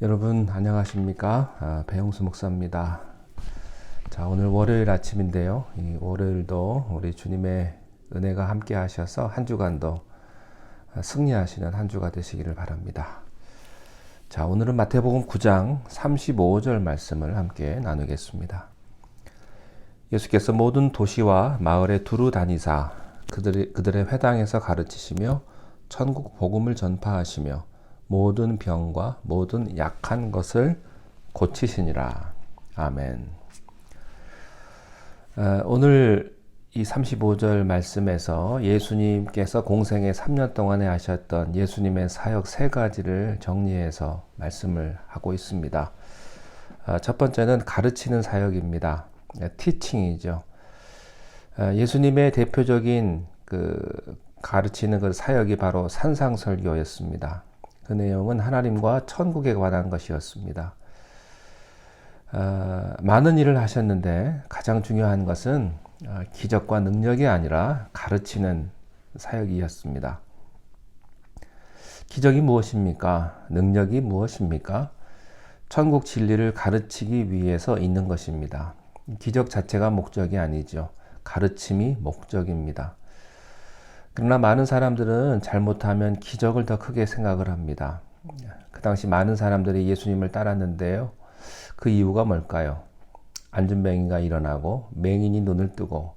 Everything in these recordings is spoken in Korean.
여러분 안녕하십니까? 배용수 목사입니다. 자, 오늘 월요일 아침인데요. 이 월요일도 우리 주님의 은혜가 함께 하셔서 한 주간도 승리하시는 한 주가 되시기를 바랍니다. 자, 오늘은 마태복음 9장 35절 말씀을 함께 나누겠습니다. 예수께서 모든 도시와 마을에 두루 다니사 그들의 회당에서 가르치시며 천국 복음을 전파하시며 모든 병과 모든 약한 것을 고치시니라. 아멘. 오늘 이 35절 말씀에서 예수님께서 공생애 3년 동안에 하셨던 예수님의 사역 세 가지를 정리해서 말씀을 하고 있습니다. 첫 번째는 가르치는 사역입니다. 티칭이죠. 예수님의 대표적인 가르치는 그 사역이 바로 산상설교였습니다. 그 내용은 하나님과 천국에 관한 것이었습니다. 많은 일을 하셨는데 가장 중요한 것은 기적과 능력이 아니라 가르치는 사역이었습니다. 기적이 무엇입니까? 능력이 무엇입니까? 천국 진리를 가르치기 위해서 있는 것입니다. 기적 자체가 목적이 아니죠. 가르침이 목적입니다. 그러나 많은 사람들은 잘못하면 기적을 더 크게 생각을 합니다. 그 당시 많은 사람들이 예수님을 따랐는데요. 그 이유가 뭘까요? 안진뱅이가 일어나고 맹인이 눈을 뜨고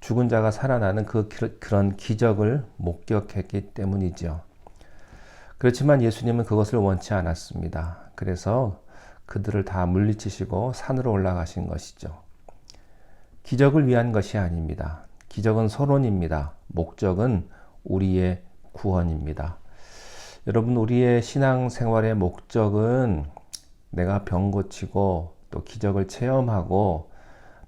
죽은 자가 살아나는 그런 기적을 목격했기 때문이죠. 그렇지만 예수님은 그것을 원치 않았습니다. 그래서 그들을 다 물리치시고 산으로 올라가신 것이죠. 기적을 위한 것이 아닙니다. 기적은 서론입니다. 목적은 우리의 구원입니다. 여러분, 우리의 신앙생활의 목적은 내가 병 고치고 또 기적을 체험하고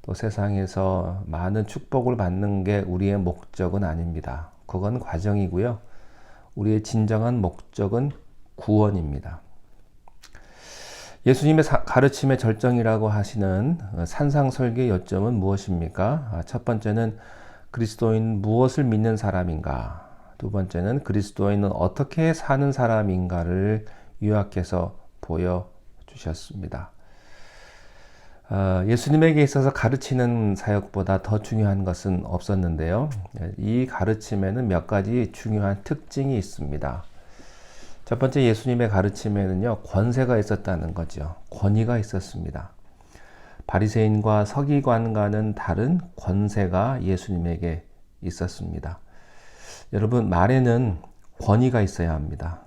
또 세상에서 많은 축복을 받는 게 우리의 목적은 아닙니다. 그건 과정이고요. 우리의 진정한 목적은 구원입니다. 예수님의 가르침의 절정이라고 하시는 산상설교의 요점은 무엇입니까? 첫 번째는 그리스도인 무엇을 믿는 사람인가? 두 번째는 그리스도인은 어떻게 사는 사람인가를 요약해서 보여주셨습니다. 예수님에게 있어서 가르치는 사역보다 더 중요한 것은 없었는데요. 이 가르침에는 몇 가지 중요한 특징이 있습니다. 첫 번째, 예수님의 가르침에는요, 권세가 있었다는 거죠. 권위가 있었습니다. 바리새인과 서기관과는 다른 권세가 예수님에게 있었습니다. 여러분, 말에는 권위가 있어야 합니다.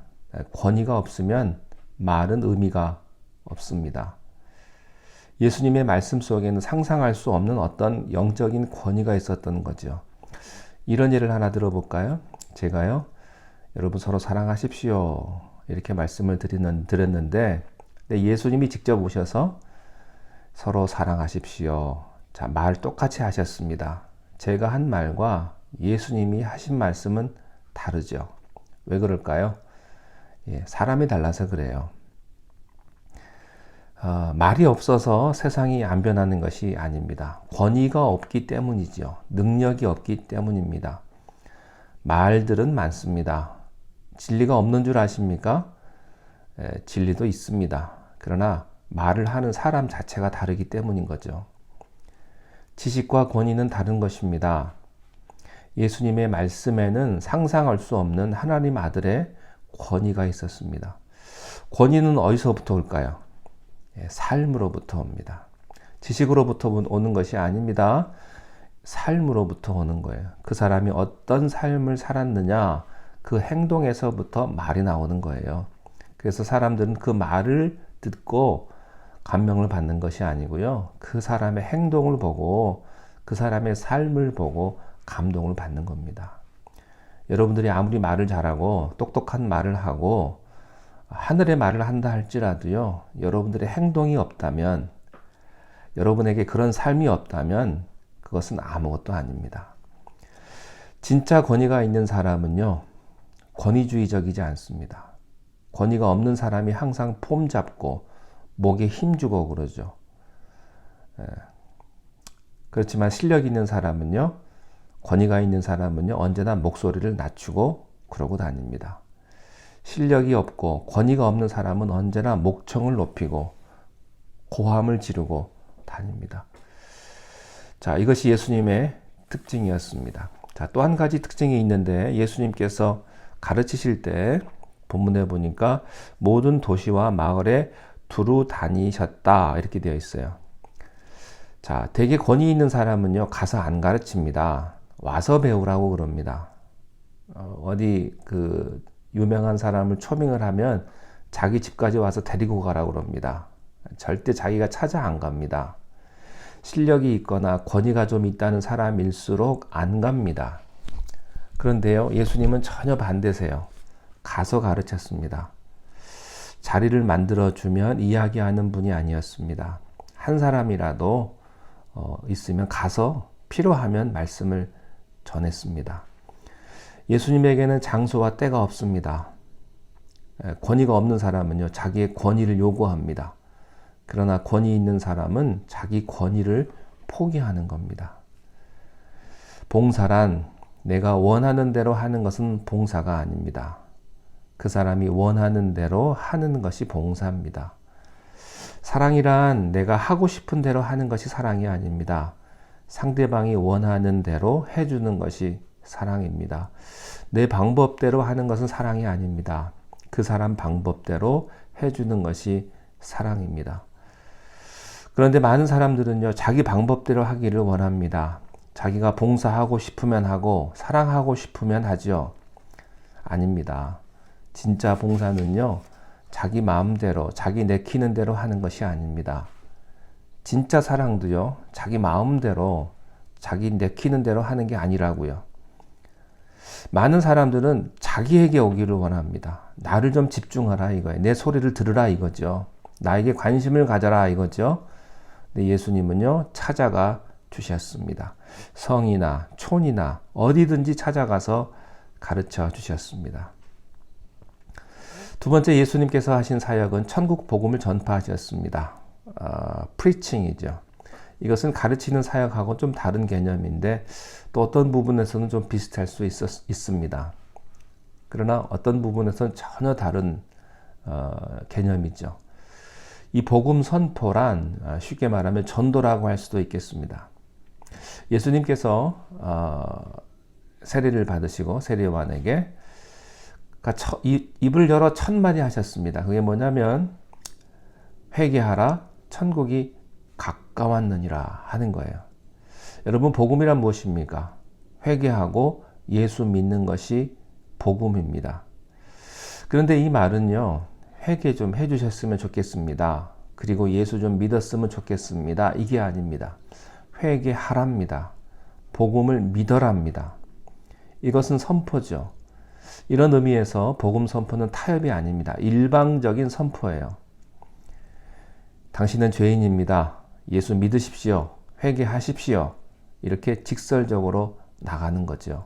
권위가 없으면 말은 의미가 없습니다. 예수님의 말씀 속에는 상상할 수 없는 어떤 영적인 권위가 있었던 거죠. 이런 예를 하나 들어볼까요? 제가요, 여러분 서로 사랑하십시오, 이렇게 말씀을 드렸는데 예수님이 직접 오셔서 서로 사랑하십시오. 자, 말 똑같이 하셨습니다. 제가 한 말과 예수님이 하신 말씀은 다르죠. 왜 그럴까요? 사람이 달라서 그래요. 말이 없어서 세상이 안 변하는 것이 아닙니다. 권위가 없기 때문이죠. 능력이 없기 때문입니다. 말들은 많습니다. 진리가 없는 줄 아십니까? 진리도 있습니다. 그러나 말을 하는 사람 자체가 다르기 때문인 거죠. 지식과 권위는 다른 것입니다. 예수님의 말씀에는 상상할 수 없는 하나님 아들의 권위가 있었습니다. 권위는 어디서부터 올까요? 삶으로부터 옵니다. 지식으로부터 오는 것이 아닙니다. 삶으로부터 오는 거예요. 그 사람이 어떤 삶을 살았느냐, 그 행동에서부터 말이 나오는 거예요. 그래서 사람들은 그 말을 듣고 감명을 받는 것이 아니고요. 그 사람의 행동을 보고 그 사람의 삶을 보고 감동을 받는 겁니다. 여러분들이 아무리 말을 잘하고 똑똑한 말을 하고 하늘의 말을 한다 할지라도요, 여러분들의 행동이 없다면, 여러분에게 그런 삶이 없다면 그것은 아무것도 아닙니다. 진짜 권위가 있는 사람은요, 권위주의적이지 않습니다. 권위가 없는 사람이 항상 폼 잡고 목에 힘주고 그러죠. 그렇지만 실력 있는 사람은요, 권위가 있는 사람은요, 언제나 목소리를 낮추고 그러고 다닙니다. 실력이 없고 권위가 없는 사람은 언제나 목청을 높이고 고함을 지르고 다닙니다. 자, 이것이 예수님의 특징이었습니다. 자, 또 한 가지 특징이 있는데 예수님께서 가르치실 때 본문에 보니까 모든 도시와 마을에 두루 다니셨다 이렇게 되어 있어요. 자, 되게 권위 있는 사람은요 가서 안 가르칩니다. 와서 배우라고 그럽니다. 어디 그 유명한 사람을 초빙을 하면 자기 집까지 와서 데리고 가라고 그럽니다. 절대 자기가 찾아 안 갑니다. 실력이 있거나 권위가 좀 있다는 사람일수록 안 갑니다. 그런데요, 예수님은 전혀 반대세요. 가서 가르쳤습니다. 자리를 만들어주면 이야기하는 분이 아니었습니다. 한 사람이라도 있으면 가서 필요하면 말씀을 전했습니다. 예수님에게는 장소와 때가 없습니다. 권위가 없는 사람은요, 자기의 권위를 요구합니다. 그러나 권위 있는 사람은 자기 권위를 포기하는 겁니다. 봉사란 내가 원하는 대로 하는 것은 봉사가 아닙니다. 그 사람이 원하는 대로 하는 것이 봉사입니다. 사랑이란 내가 하고 싶은 대로 하는 것이 사랑이 아닙니다. 상대방이 원하는 대로 해주는 것이 사랑입니다. 내 방법대로 하는 것은 사랑이 아닙니다. 그 사람 방법대로 해주는 것이 사랑입니다. 그런데 많은 사람들은요, 자기 방법대로 하기를 원합니다. 자기가 봉사하고 싶으면 하고 사랑하고 싶으면 하죠. 아닙니다. 진짜 봉사는요, 자기 마음대로, 자기 내키는 대로 하는 것이 아닙니다. 진짜 사랑도요, 자기 마음대로, 자기 내키는 대로 하는 게 아니라고요. 많은 사람들은 자기에게 오기를 원합니다. 나를 좀 집중하라 이거예요. 내 소리를 들으라 이거죠. 나에게 관심을 가져라 이거죠. 근데 예수님은요, 찾아가 주셨습니다. 성이나 촌이나 어디든지 찾아가서 가르쳐 주셨습니다. 두 번째 예수님께서 하신 사역은 천국 복음을 전파하셨습니다. 프리칭이죠. 이것은 가르치는 사역하고 좀 다른 개념인데 또 어떤 부분에서는 좀 비슷할 수 있습니다. 그러나 어떤 부분에서는 전혀 다른 개념이죠. 이 복음 선포란 쉽게 말하면 전도라고 할 수도 있겠습니다. 예수님께서 세례를 받으시고 세례요한에게 입을 열어 천마디 하셨습니다. 그게 뭐냐면 회개하라 천국이 가까웠느니라 하는 거예요. 여러분, 복음이란 무엇입니까? 회개하고 예수 믿는 것이 복음입니다. 그런데 이 말은요, 회개 좀 해주셨으면 좋겠습니다. 그리고 예수 좀 믿었으면 좋겠습니다. 이게 아닙니다. 회개하랍니다. 복음을 믿어랍니다. 이것은 선포죠. 이런 의미에서 복음 선포는 타협이 아닙니다. 일방적인 선포예요. 당신은 죄인입니다. 예수 믿으십시오. 회개하십시오. 이렇게 직설적으로 나가는 거죠.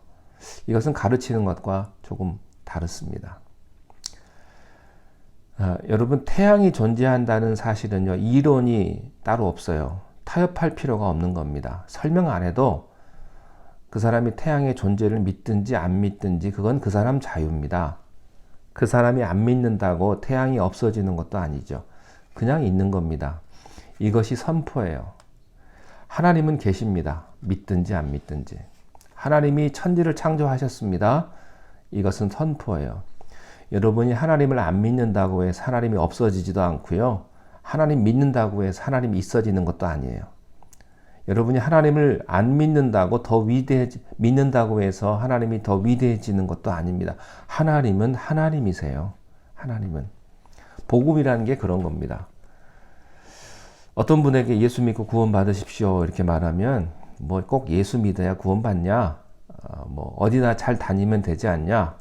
이것은 가르치는 것과 조금 다릅니다. 여러분, 태양이 존재한다는 사실은요, 이론이 따로 없어요. 타협할 필요가 없는 겁니다. 설명 안 해도 그 사람이 태양의 존재를 믿든지 안 믿든지 그건 그 사람 자유입니다. 그 사람이 안 믿는다고 태양이 없어지는 것도 아니죠. 그냥 있는 겁니다. 이것이 선포예요. 하나님은 계십니다. 믿든지 안 믿든지. 하나님이 천지를 창조하셨습니다. 이것은 선포예요. 여러분이 하나님을 안 믿는다고 해서 하나님이 없어지지도 않고요. 하나님 믿는다고 해서 하나님이 있어지는 것도 아니에요. 여러분이 하나님을 안 믿는다고 믿는다고 해서 하나님이 더 위대해지는 것도 아닙니다. 하나님은 하나님이세요. 하나님은. 복음이라는 게 그런 겁니다. 어떤 분에게 예수 믿고 구원 받으십시오 이렇게 말하면 뭐 꼭 예수 믿어야 구원 받냐? 뭐 어디나 잘 다니면 되지 않냐?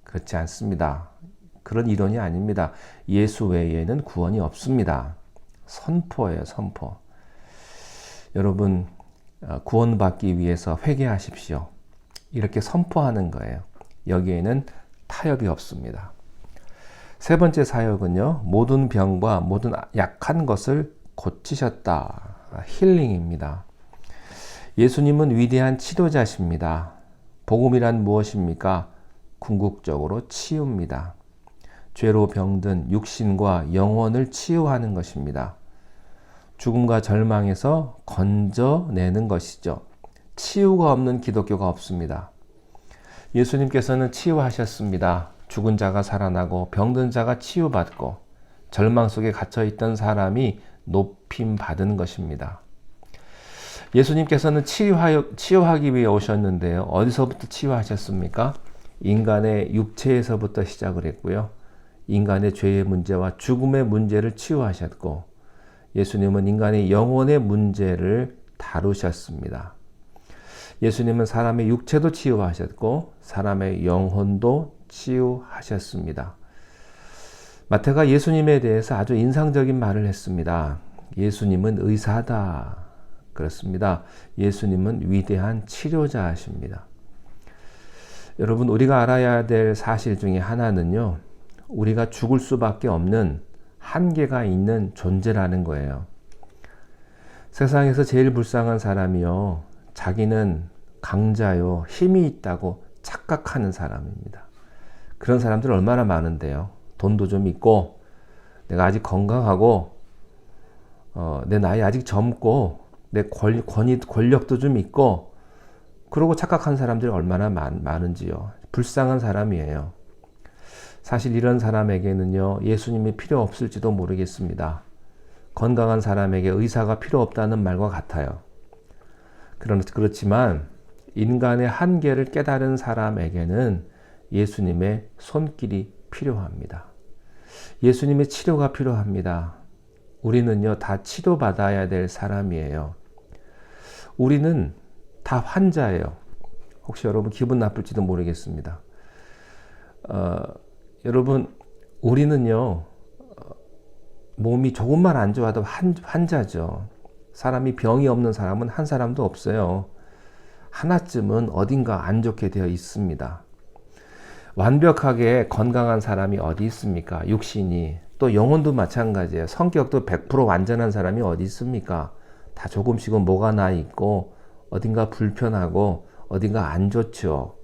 그렇지 않습니다. 그런 이론이 아닙니다. 예수 외에는 구원이 없습니다. 선포예요, 선포. 여러분, 구원받기 위해서 회개하십시오. 이렇게 선포하는 거예요. 여기에는 타협이 없습니다. 세 번째 사역은요, 모든 병과 모든 약한 것을 고치셨다. 힐링입니다. 예수님은 위대한 치료자십니다. 복음이란 무엇입니까? 궁극적으로 치유입니다. 죄로 병든 육신과 영혼을 치유하는 것입니다. 죽음과 절망에서 건져내는 것이죠. 치유가 없는 기독교가 없습니다. 예수님께서는 치유하셨습니다. 죽은 자가 살아나고 병든 자가 치유받고 절망 속에 갇혀있던 사람이 높임 받은 것입니다. 예수님께서는 치유하기 위해 오셨는데요. 어디서부터 치유하셨습니까? 인간의 육체에서부터 시작을 했고요. 인간의 죄의 문제와 죽음의 문제를 치유하셨고, 예수님은 인간의 영혼의 문제를 다루셨습니다. 예수님은 사람의 육체도 치유하셨고 사람의 영혼도 치유하셨습니다. 마태가 예수님에 대해서 아주 인상적인 말을 했습니다. 예수님은 의사다. 그렇습니다. 예수님은 위대한 치료자이십니다. 여러분, 우리가 알아야 될 사실 중에 하나는요, 우리가 죽을 수밖에 없는 한계가 있는 존재라는 거예요. 세상에서 제일 불쌍한 사람이요, 자기는 강자요, 힘이 있다고 착각하는 사람입니다. 그런 사람들 얼마나 많은데요. 돈도 좀 있고, 내가 아직 건강하고, 내 나이 아직 젊고, 내 권력도 좀 있고, 그러고 착각한 사람들이 얼마나 많은지요. 불쌍한 사람이에요. 사실 이런 사람에게는요, 예수님이 필요 없을지도 모르겠습니다. 건강한 사람에게 의사가 필요 없다는 말과 같아요. 그렇지만 인간의 한계를 깨달은 사람에게는 예수님의 손길이 필요합니다. 예수님의 치료가 필요합니다. 우리는요, 다 치료받아야 될 사람이에요. 우리는 다 환자예요. 혹시 여러분 기분 나쁠지도 모르겠습니다. 여러분, 우리는요, 몸이 조금만 안 좋아도 환자죠. 사람이 병이 없는 사람은 한 사람도 없어요. 하나쯤은 어딘가 안 좋게 되어 있습니다. 완벽하게 건강한 사람이 어디 있습니까? 육신이. 또 영혼도 마찬가지예요. 성격도 100% 완전한 사람이 어디 있습니까? 다 조금씩은 뭐가 나 있고 어딘가 불편하고 어딘가 안 좋죠.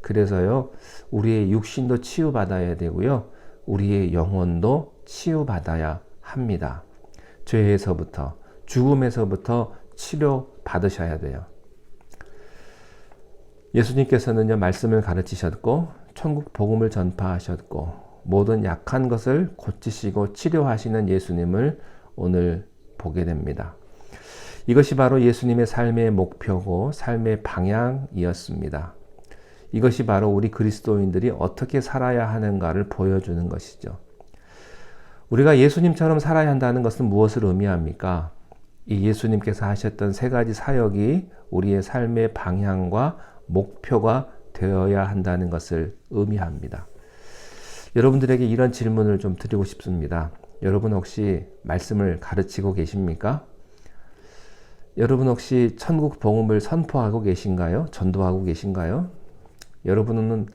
그래서요, 우리의 육신도 치유받아야 되고요, 우리의 영혼도 치유받아야 합니다. 죄에서부터, 죽음에서부터 치료받으셔야 돼요. 예수님께서는요, 말씀을 가르치셨고 천국 복음을 전파하셨고 모든 약한 것을 고치시고 치료하시는 예수님을 오늘 보게 됩니다. 이것이 바로 예수님의 삶의 목표고 삶의 방향이었습니다. 이것이 바로 우리 그리스도인들이 어떻게 살아야 하는가를 보여주는 것이죠. 우리가 예수님처럼 살아야 한다는 것은 무엇을 의미합니까? 이 예수님께서 하셨던 세 가지 사역이 우리의 삶의 방향과 목표가 되어야 한다는 것을 의미합니다. 여러분들에게 이런 질문을 좀 드리고 싶습니다. 여러분 혹시 말씀을 가르치고 계십니까? 여러분 혹시 천국 복음을 선포하고 계신가요? 전도하고 계신가요? 여러분은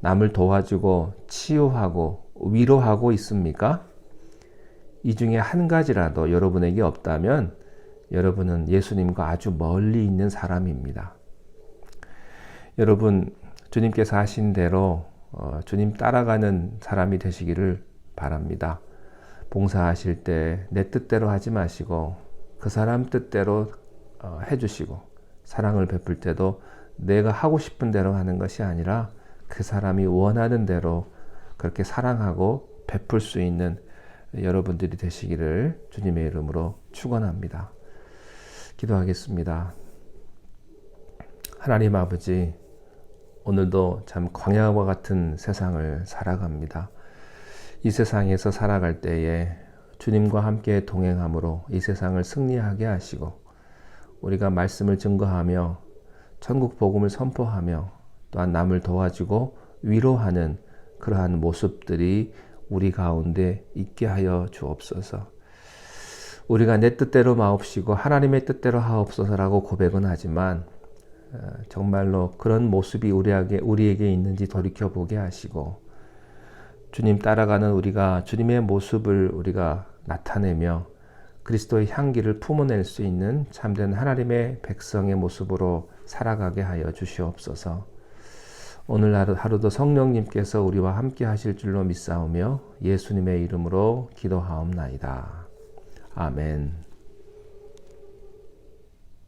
남을 도와주고 치유하고 위로하고 있습니까? 이 중에 한 가지라도 여러분에게 없다면 여러분은 예수님과 아주 멀리 있는 사람입니다. 여러분, 주님께서 하신 대로 주님 따라가는 사람이 되시기를 바랍니다. 봉사하실 때 내 뜻대로 하지 마시고 그 사람 뜻대로 해주시고, 사랑을 베풀 때도 내가 하고 싶은 대로 하는 것이 아니라 그 사람이 원하는 대로 그렇게 사랑하고 베풀 수 있는 여러분들이 되시기를 주님의 이름으로 축원합니다. 기도하겠습니다. 하나님 아버지, 오늘도 참 광야와 같은 세상을 살아갑니다. 이 세상에서 살아갈 때에 주님과 함께 동행함으로 이 세상을 승리하게 하시고, 우리가 말씀을 증거하며 천국 복음을 선포하며 또한 남을 도와주고 위로하는 그러한 모습들이 우리 가운데 있게 하여 주옵소서. 우리가 내 뜻대로 마옵시고 하나님의 뜻대로 하옵소서라고 고백은 하지만 정말로 그런 모습이 우리에게 있는지 돌이켜보게 하시고, 주님 따라가는 우리가 주님의 모습을 우리가 나타내며 그리스도의 향기를 품어낼 수 있는 참된 하나님의 백성의 모습으로 살아가게 하여 주시옵소서. 오늘 하루도 성령님께서 우리와 함께 하실 줄로 믿사오며 예수님의 이름으로 기도하옵나이다. 아멘.